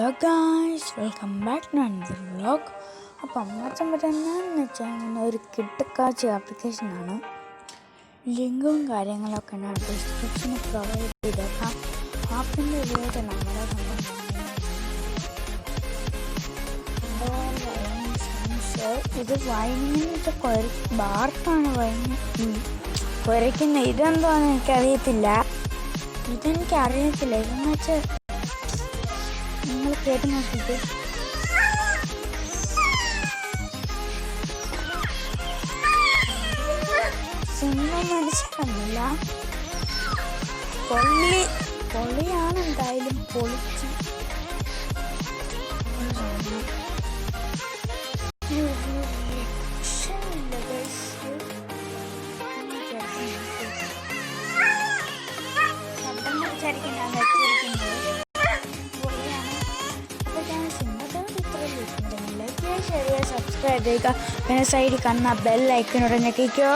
Hello guys, welcome back to another vlog. അപ്പം അമ്മച്ചൻ പറ്റുന്നതെന്ന് വെച്ചാൽ ഇങ്ങനെ ഒരു കിടക്കാച്ചി ആപ്ലിക്കേഷനാണ്. ലിങ്കും കാര്യങ്ങളൊക്കെ ഞാൻ ഡിസ്ക്രിപ്ഷനിൽ പ്രൊവൈഡ് ചെയ്തേക്കാം. ആപ്പിൻ്റെ ഉപയോഗം നമ്മുടെ ഇത് വൈനിങ്ങിന് വെച്ചാൽ ബാർക്കാണ് കുരയ്ക്കുന്നത്. ഇതെന്താണെന്ന് ഇതെനിക്കറിയത്തില്ല. ഇതെന്ന് വെച്ചാൽ നിങ്ങൾ കേട്ട് നോക്കിയിട്ട് സിനിമ മനസ്സിലാകുന്നില്ല. പൊള്ളിയാണ് എന്തായാലും പൊളിച്ച് ശബ്ദം വിചാരിക്കും ഞാൻ വെച്ചിരിക്കുന്നത്. സബ്സ്ക്രൈബ് ചെയ്യുക, പിന്നെ സൈഡിൽ കാണുന്ന ബെൽ ഐക്കൺ ഉടനെ ഞെക്കിക്കോ.